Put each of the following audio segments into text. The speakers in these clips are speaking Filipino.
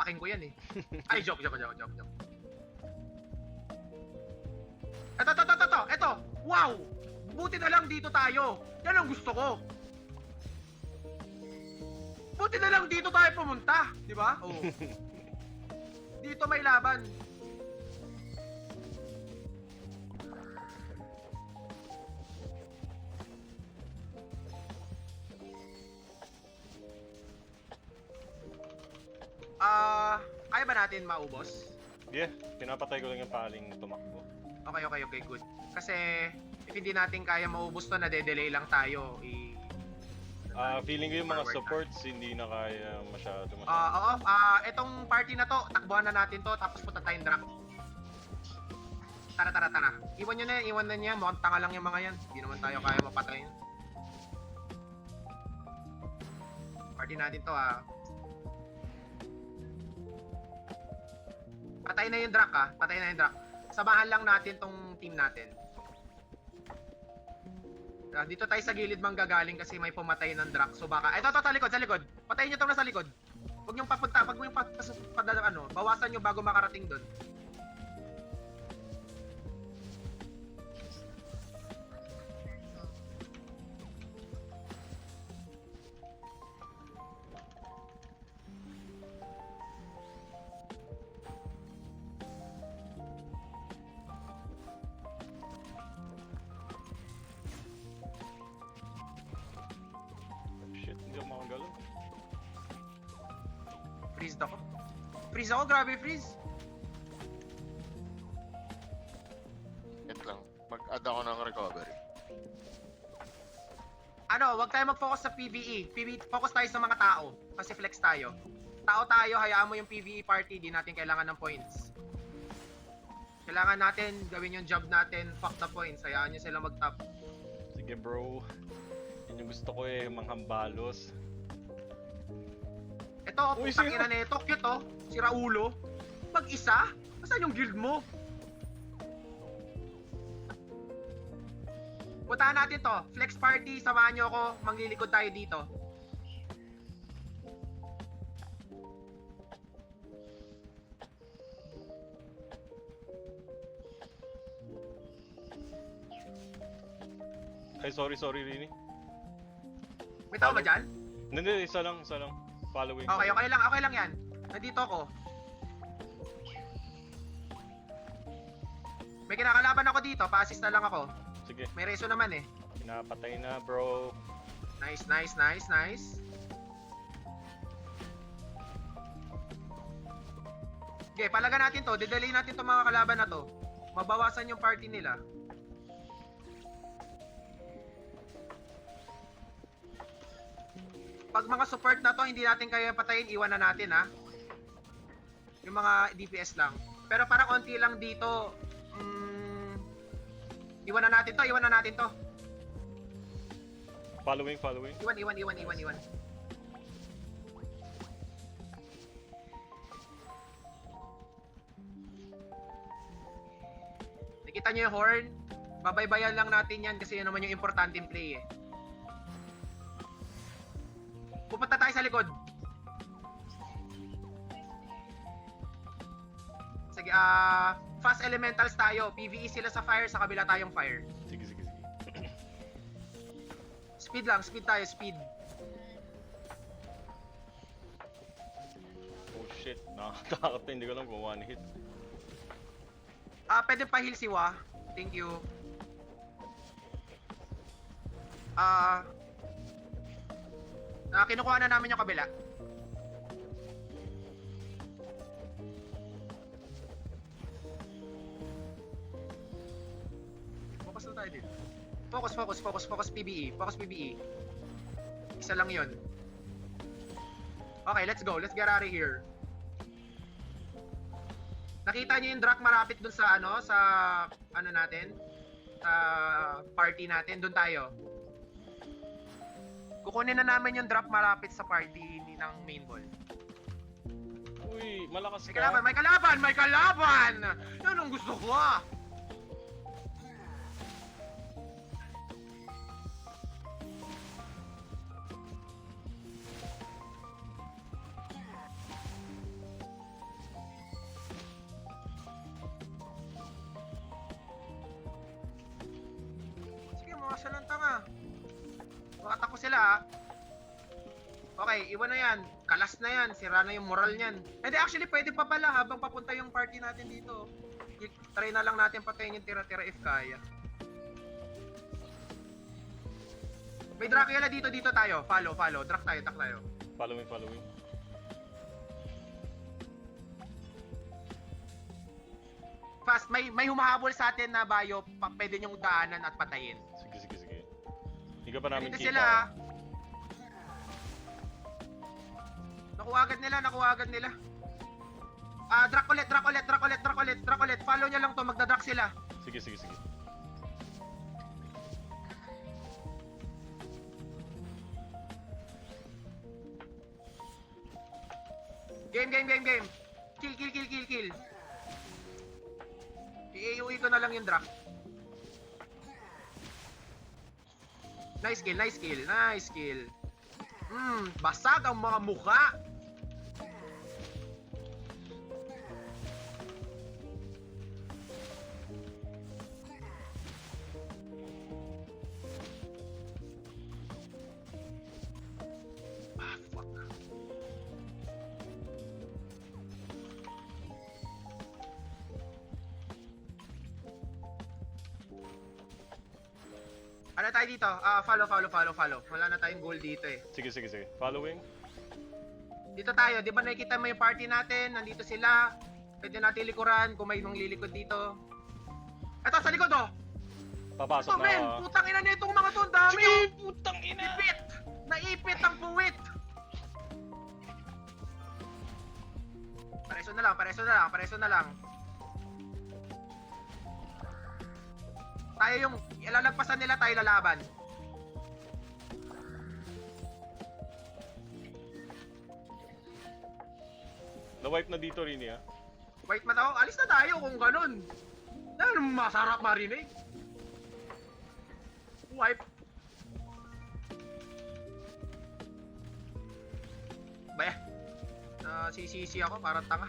Atatakin ko yan eh. Ay, joke. Eto. Wow! Buti na lang dito tayo. Yan ang gusto ko. Buti na lang dito tayo pumunta. Di ba? Oo. Dito may laban. Kaya ba natin maubos? Yeah, pinapatay ko lang yung paling tumakbo. Okay, good. Kasi if hindi natin kaya maubos to, nade-delay lang tayo. Feeling ko yung mga supports hindi na kaya masyado. Oo. Etong party na to, takbuhan na natin to, tapos punta tayong drop. Tara. Iwan na niya. Mukhang tanga lang yung mga yan. Hindi naman tayo kaya mapatayin. Party natin to Patay na yung Drak Samahan lang natin tong team natin. Dito tayo sa gilid manggagaling kasi may pumatay ng Drak. So baka, ito, sa likod. Patayin nyo tong nasa likod. Huwag nyo papunta, bawasan nyo bago makarating doon. Hindi ako makagalo. Freeze ako, grabe freeze. Wait lang, mag-add ako ng recovery. Wag tayo mag-focus sa PvE. Focus tayo sa mga tao. Kasi flex tayo. Tao tayo, hayaan mo yung PvE party. Di natin kailangan ng points. Kailangan natin gawin yung job natin. Fuck the points. Hayaan nyo sila mag-top. Sige bro. Yan yung gusto ko mga hambalos. Ito, Uy, putang sino? ina nito. Cute Si Raulo. Mag-isa? Nasaan yung guild mo? Puntahan natin to. Flex party, samahan nyo ako. Manglilikod tayo dito. Ay, sorry, Rini. May tao ba dyan? Hindi, isa lang. Following. Okay lang yan. Nandito ako. May kinakalaban ako dito, pa-assist na lang ako. Sige, May reso naman eh. pinapatay na bro. Nice. Okay, palagan natin to. Didalay natin to mga kalaban na to. Mabawasan yung party nila. Pag mga support na to, hindi natin kaya patayin, iwan na natin Yung mga DPS lang. Pero parang konti lang dito. Iwan na natin to. Following. Iwan. Nakita nyo yung horn? Babaybayan lang natin yan kasi yun naman yung importanteng play Pupunta tayo sa likod. Sige, fast elementals tayo. PvE sila sa fire, sa kabila tayong fire. Sige. Speed tayo. Oh shit, nakakatakot na. Hindi ko alam kung one hit. Pwede pa heal si Wa. Thank you. Kinukuha na namin yung kabila. Focus na tayo dito. Focus PBE. Isa lang yun. Okay, let's go. Let's get out of here. Nakita niyo yung Drak marapit dun sa natin? Sa party natin. Dun tayo. Kukunin na namin yung drop malapit sa party ng main ball. Uy, malakas May ka. kalaban! Yan ang gusto ko Tatakbo sila ha. Okay, iwan na yan. Kalas na yan. Sira na yung moral niyan. Hindi, actually, pwede pa pala habang papunta yung party natin dito. Try na lang natin patayin yung tira-tira if kaya. May Dracula dito tayo. Follow. Drac tayo. Following. Fast, may humahabol sa atin na bayo. Pwede niyong daanan at patayin. Sige. Hindi ka pa namin Dito kita. sila ha. Nakuha agad nila. Drac ulit. Follow niya lang to, magdadrak sila. Sige. Game. Kill. I-AOE ko na lang yung Drac. Nice kill. Basag ang mga mukha. Fuck. Ano tayo dito? Follow. Wala na tayong goal dito eh. Sige. Following. Dito tayo, di ba nakikita mo yung party natin? Nandito sila. Pwede natin likuran kung may manglilikod dito. Eto, sa likod oh! Papasok Ito na. men, putang ina na itong mga to, ang dami Sige, oh! putang ina. Naipit ang puwit! Pareso na lang. Tayo yung ilalagpasan nila, tayo lalaban. Na-wipe na dito rin ya. Wait mata, alis na tayo kung ganun. Dahil masarap marinig. Wipe. Baya. Sisi ako, parang tanga.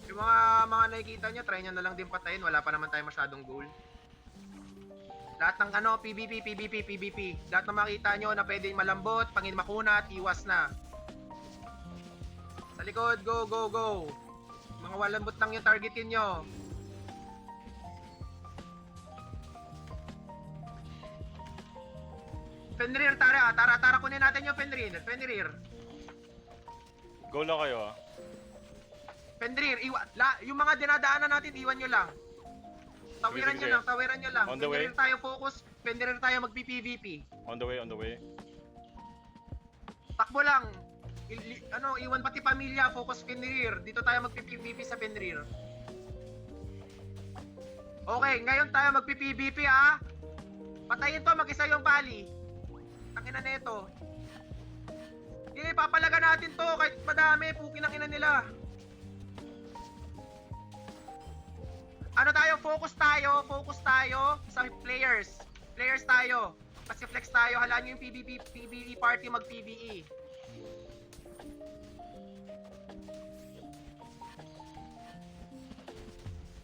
Yung mga nakikita nyo, try nyo na lang din patayin. Wala pa naman tayo masyadong goal. Lahat ng PvP. Lahat ng makita nyo na pwedeng malambot, pangin makunat, iwas na. Sa likod, go. Mga walambot lang yung targetin nyo. Fenrir, tara, kunin natin yung Fenrir. Go lang kayo Fenrir, yung mga dinadaanan natin, iwan nyo lang. Tawiran Sige. nyo lang. On the Fenrir way. tayo focus, Fenrir tayo magpi-PvP. On the way. Takbo lang. Iwan pati pamilya, focus Fenrir. Dito tayo magpi-PvP sa Fenrir. Okay, ngayon tayo magpi-PvP ha. Patayin to, mag-isa yung pali. Tangina na ito. Papalaga natin to kahit madami, pukin ang ina nila. Ano tayo, focus tayo sa players. Players tayo. Kasi flex tayo, halaan nyo yung PvE party mag-PvE.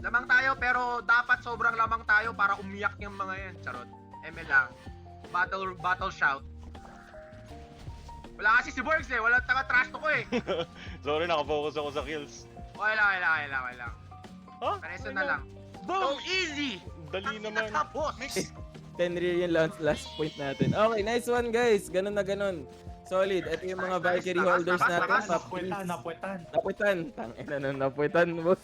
Lamang tayo pero dapat sobrang lamang tayo para umiyak yung mga yan. Charot. ML lang. Battle shout. Wala kasi si Borgs eh. Wala taga-trash to ko eh. Sorry, nakafocus ako sa kills. Okay lang. Ha? Pareso na lang. Boom! Easy! Dali naman. Tapos! Fenrir yung last point natin. Okay, nice one guys. Ganun na ganun. Solid. Ito yung mga Nice, Valkyrie nice. holders Takas, natin. takas. Top Napuetan. Tangina na napuetan, boss.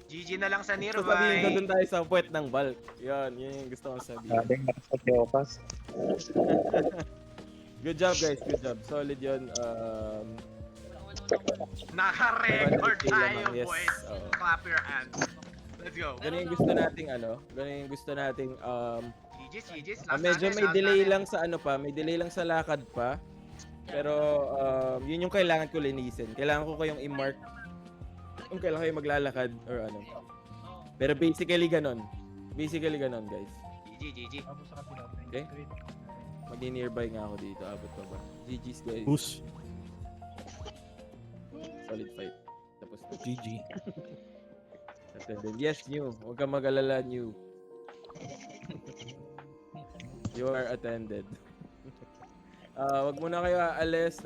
GG na lang sa So sabihin ko Nirvay. dun tayo sa puwet ng bulk. Yun yung gusto kong sabihin. Sabing nasa Diokas. Good job guys, good job. Solid yun. Naka-record tayo, Yes. boys. Oo. Clap your hands. Let's go. Ganun yung gusto nating ganun yung gusto nating GG's. medyo may delay lang sa may delay lang sa lakad pa. Pero yun yung kailangan ko linisin. Kailangan ko kayong i-mark kung kailan kayo maglalakad or ano. Pero basically ganun. Guys. GG. Okay? Magni-nearby nga ako dito. Abot pa ba? GG's guys. Push. Solid fight. Tapos na. GG. Yes, New. Huwag kang mag-alala, New. You are attended. Wag muna kayo aalis ng